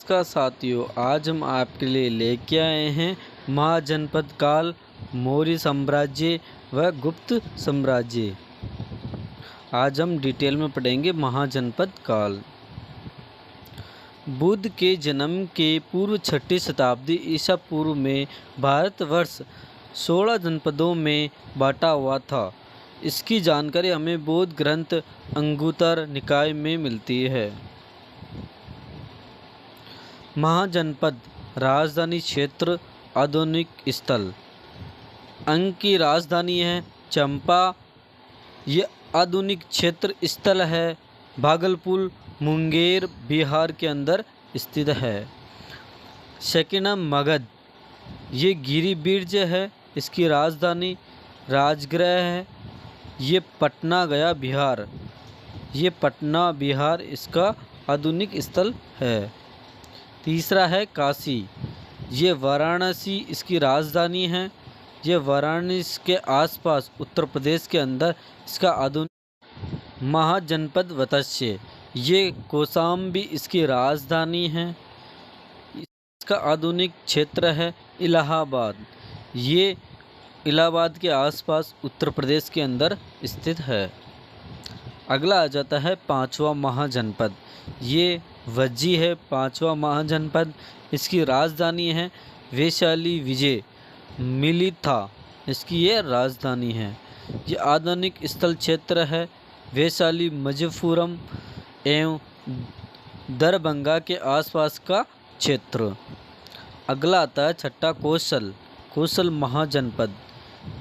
नमस्कार साथियों, आज हम आपके लिए लेके आए हैं महाजनपद काल, मौर्य साम्राज्य व गुप्त साम्राज्य। आज हम डिटेल में पढ़ेंगे महाजनपद काल। बुद्ध के जन्म के पूर्व 6ठी शताब्दी ईसा पूर्व में भारतवर्ष 16 जनपदों में बांटा हुआ था। इसकी जानकारी हमें बौद्ध ग्रंथ अंगुत्तर निकाय में मिलती है। महाजनपद राजधानी क्षेत्र, आधुनिक स्थल। अंग की राजधानी है चंपा। ये आधुनिक क्षेत्र स्थल है भागलपुर, मुंगेर, बिहार के अंदर स्थित है। सेकंड मगध, ये गिरिब्रिज है, इसकी राजधानी राजगृह है। ये पटना गया बिहार, ये पटना बिहार इसका आधुनिक स्थल है। तीसरा है काशी, ये वाराणसी इसकी राजधानी है। ये वाराणसी के आसपास उत्तर प्रदेश के अंदर इसका आधुनिक महाजनपद वत्स्य, ये कौशाम्बी इसकी राजधानी है। इसका आधुनिक क्षेत्र है इलाहाबाद, ये इलाहाबाद के आसपास उत्तर प्रदेश के अंदर स्थित है। अगला आ जाता है पांचवा महाजनपद, ये वज्जी है पांचवा महाजनपद। इसकी राजधानी है वैशाली विजय मिलिथा, इसकी ये राजधानी है। ये आधुनिक स्थल क्षेत्र है वैशाली मजफ्फरपुरम एवं दरभंगा के आसपास का क्षेत्र। अगला आता है छठा कौशल महाजनपद,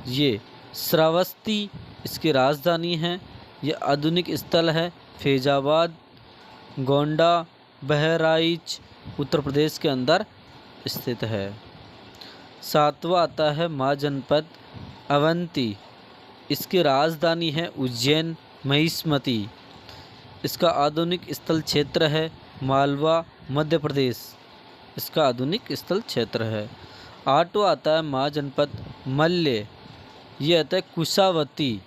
ये श्रावस्ती इसकी राजधानी है। ये आधुनिक स्थल है फैजाबाद, गोंडा, बहराइच उत्तर प्रदेश के अंदर स्थित है। सातवां आता है महाजनपद अवंती, इसकी राजधानी है उज्जैन महिष्मती। इसका आधुनिक स्थल क्षेत्र है मालवा मध्य प्रदेश, इसका आधुनिक स्थल क्षेत्र है। आठवां आता है महाजनपद मल्य, ये आता है कुशावती,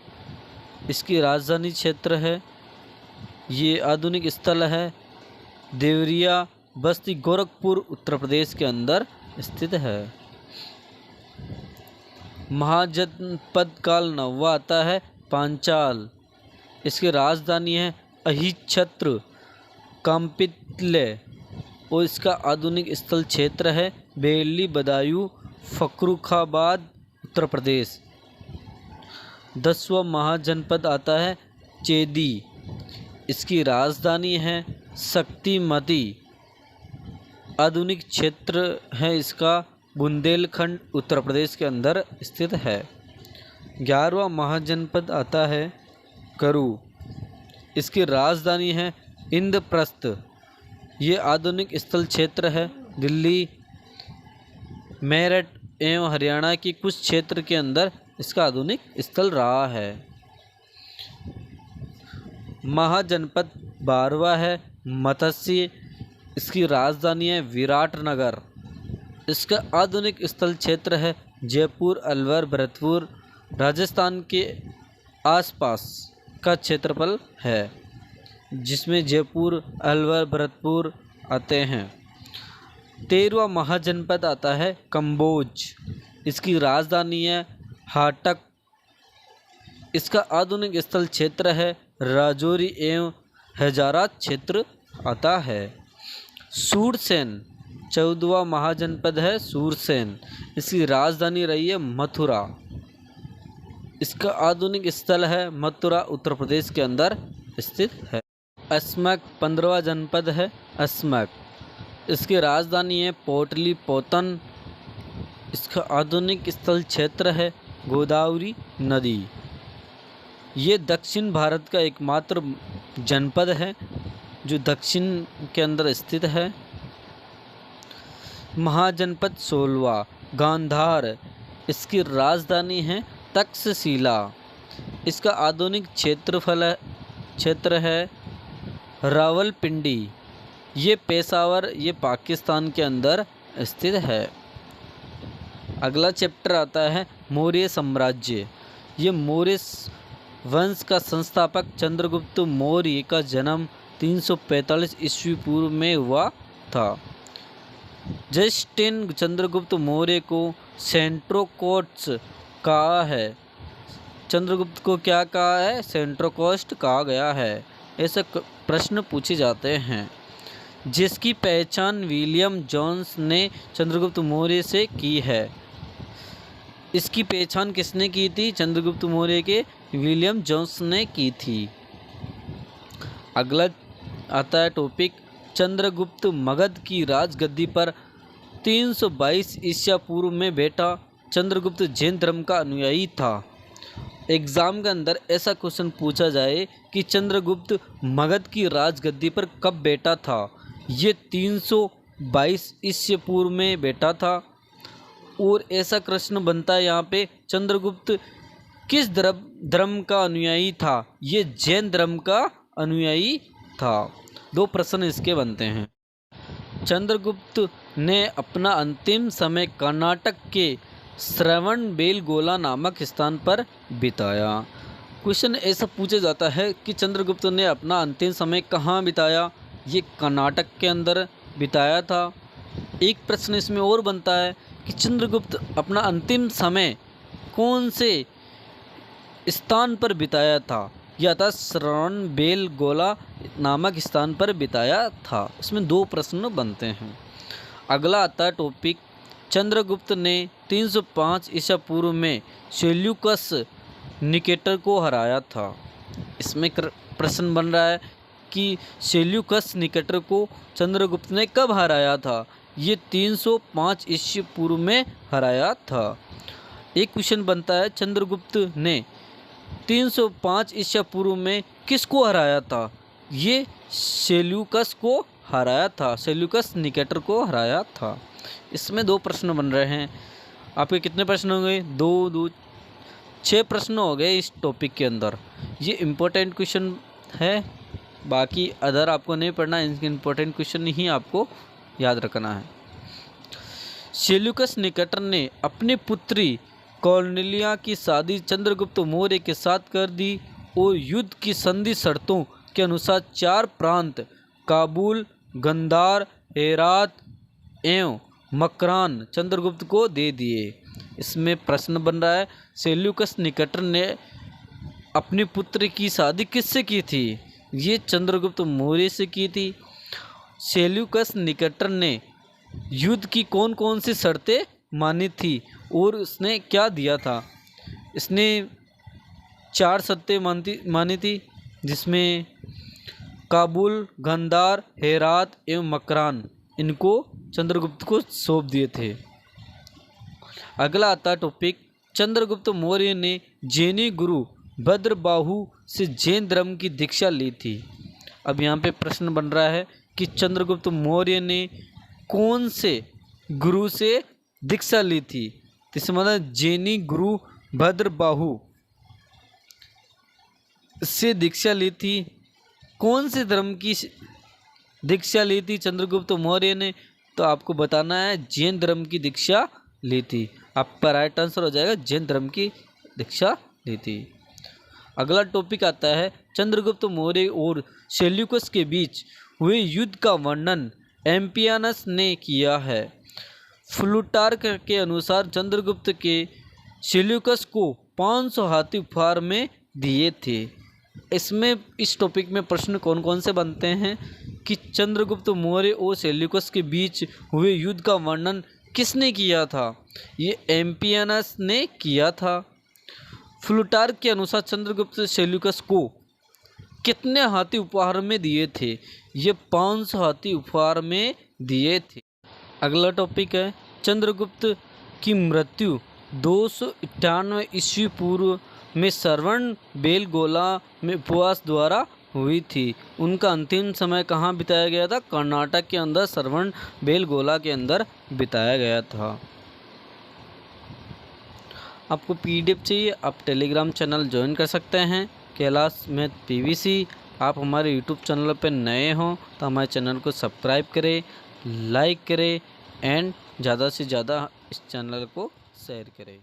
इसकी राजधानी क्षेत्र है। ये आधुनिक स्थल है देवरिया बस्ती गोरखपुर उत्तर प्रदेश के अंदर स्थित है। महाजनपद काल नौवा आता है पांचाल, इसकी राजधानी है अहिच्छत्र काम्पितले और इसका आधुनिक स्थल क्षेत्र है बेली बदायूं फर्रुखाबाद उत्तर प्रदेश। 10वां महाजनपद आता है चेदी, इसकी राजधानी है शक्तिमती। आधुनिक क्षेत्र है इसका बुंदेलखंड उत्तर प्रदेश के अंदर स्थित है। 11वां महाजनपद आता है करू, इसकी राजधानी है इंद्रप्रस्थ। ये आधुनिक स्थल क्षेत्र है दिल्ली, मेरठ एवं हरियाणा की कुछ क्षेत्र के अंदर इसका आधुनिक स्थल रहा है। महाजनपद 12वां है मत्स्य, इसकी राजधानी है विराटनगर। इसका आधुनिक स्थल क्षेत्र है जयपुर, अलवर, भरतपुर राजस्थान के आसपास का क्षेत्रफल है, जिसमें जयपुर, अलवर, भरतपुर आते हैं। 13वां महाजनपद आता है कंबोज, इसकी राजधानी है हाटक। इसका आधुनिक स्थल क्षेत्र है राजौरी एवं हजारात क्षेत्र आता है। सूरसेन 14वां महाजनपद है सूरसेन, इसकी राजधानी रही है मथुरा। इसका आधुनिक स्थल है मथुरा उत्तर प्रदेश के अंदर स्थित है। अस्मक 15वां जनपद है अस्मक, इसकी राजधानी है पोटलीपौतन। इसका आधुनिक स्थल क्षेत्र है गोदावरी नदी। ये दक्षिण भारत का एकमात्र जनपद है जो दक्षिण के अंदर स्थित है। महाजनपद 16वां गांधार, इसकी राजधानी है तक्षशिला। इसका आधुनिक क्षेत्र है रावलपिंडी। ये पेशावर, ये पाकिस्तान के अंदर स्थित है। अगला चैप्टर आता है मौर्य साम्राज्य। ये मौर्य वंश का संस्थापक चंद्रगुप्त मौर्य का जन्म 345 ईस्वी पूर्व में हुआ था। जस्टिन चंद्रगुप्त मौर्य को सेंट्रोकोट्स कहा है। चंद्रगुप्त को क्या कहा है? सेंट्रोकोस्ट कहा गया है। ऐसे प्रश्न पूछे जाते हैं। जिसकी पहचान विलियम जोन्स ने चंद्रगुप्त मौर्य से की है। इसकी पहचान किसने की थी? चंद्रगुप्त मौर्य के विलियम जोन्स ने की थी। अगला आता है टॉपिक, चंद्रगुप्त मगध की राजगद्दी पर 322 ईसा पूर्व में बैठा। चंद्रगुप्त जैन धर्म का अनुयायी था। एग्ज़ाम के अंदर ऐसा क्वेश्चन पूछा जाए कि चंद्रगुप्त मगध की राजगद्दी पर कब बैठा था? ये 322 ईसा पूर्व में बैठा था। और ऐसा प्रश्न बनता है यहाँ पे, चंद्रगुप्त किस धर्म का अनुयायी था? ये जैन धर्म का अनुयायी था। 2 प्रश्न इसके बनते हैं। चंद्रगुप्त ने अपना अंतिम समय कर्नाटक के श्रवणबेलगोला नामक स्थान पर बिताया। क्वेश्चन ऐसा पूछा जाता है कि चंद्रगुप्त ने अपना अंतिम समय कहाँ बिताया? ये कर्नाटक के अंदर बिताया था। एक प्रश्न इसमें और बनता है कि चंद्रगुप्त अपना अंतिम समय कौन से स्थान पर बिताया था? यह था श्रवणबेलगोला नामक स्थान पर बिताया था। इसमें 2 प्रश्न बनते हैं। अगला आता है टॉपिक, चंद्रगुप्त ने 305 ईसा पूर्व में सेल्यूकस निकेटर को हराया था। इसमें प्रश्न बन रहा है कि सेल्यूकस निकेटर को चंद्रगुप्त ने कब हराया था? ये 305 ईसा पूर्व में हराया था। एक क्वेश्चन बनता है, चंद्रगुप्त ने 305 ईसा पूर्व में किसको हराया था? ये सेल्यूकस को हराया था, सेल्यूकस निकेटर को हराया था। इसमें 2 प्रश्न बन रहे हैं। आपके कितने प्रश्न हो गए? 2 6 प्रश्न हो गए इस टॉपिक के अंदर। ये इम्पोर्टेंट क्वेश्चन है, बाकी अदर आपको नहीं पढ़ना, इनके इम्पोर्टेंट क्वेश्चन ही आपको याद रखना है। सेल्यूकस निकेटर ने अपनी पुत्री कॉर्नेलिया की शादी चंद्रगुप्त मौर्य के साथ कर दी और युद्ध की संधि शर्तों के अनुसार 4 प्रांत काबुल, गंधार, हेरात एवं मकरान चंद्रगुप्त को दे दिए। इसमें प्रश्न बन रहा है, सेल्यूकस निकेटर ने अपनी पुत्र की शादी किससे की थी? ये चंद्रगुप्त मौर्य से की थी। सेल्यूकस निकेटर ने युद्ध की कौन कौन सी शर्तें मानी थी और उसने क्या दिया था? इसने 4 शर्तें मानी थी, जिसमें काबुल, गंधार, हेरात एवं मकरान इनको चंद्रगुप्त को सौंप दिए थे। अगला आता टॉपिक, चंद्रगुप्त मौर्य ने जैनी गुरु भद्रबाहु से जैन धर्म की दीक्षा ली थी। अब यहाँ पे प्रश्न बन रहा है कि चंद्रगुप्त मौर्य ने कौन से गुरु से दीक्षा ली थी? इससे मतलब जैनी गुरु भद्रबाहु से दीक्षा ली थी। कौन से धर्म की दीक्षा ली थी चंद्रगुप्त मौर्य ने? तो आपको बताना है जैन धर्म की दीक्षा ली थी। आपका राइट आंसर हो जाएगा जैन धर्म की दीक्षा ली थी। अगला टॉपिक आता है, चंद्रगुप्त मौर्य और सेल्यूकस के बीच हुए युद्ध का वर्णन एम्पियानस ने किया है। प्लूटार्क के अनुसार चंद्रगुप्त के सेल्यूकस को 500 हाथी उपहार में दिए थे। इसमें इस टॉपिक में प्रश्न कौन कौन से बनते हैं कि चंद्रगुप्त मौर्य और सेल्यूकस के बीच हुए युद्ध का वर्णन किसने किया था? ये एम्पियानस ने किया था। प्लूटार्क के अनुसार चंद्रगुप्त सेल्यूकस को कितने हाथी उपहार में दिए थे? ये 500 हाथी उपहार में दिए थे। अगला टॉपिक है, चंद्रगुप्त की मृत्यु 298 ईस्वी पूर्व में श्रवणबेलगोला में उपवास द्वारा हुई थी। उनका अंतिम समय कहाँ बिताया गया था? कर्नाटक के अंदर श्रवणबेलगोला के अंदर बिताया गया था। आपको PDF चाहिए, आप टेलीग्राम चैनल ज्वाइन कर सकते हैं, कैलाश मैथ PVC। आप हमारे YouTube चैनल पर नए हों तो हमारे चैनल को सब्सक्राइब करें, लाइक करें एंड ज़्यादा से ज़्यादा इस चैनल को शेयर करें।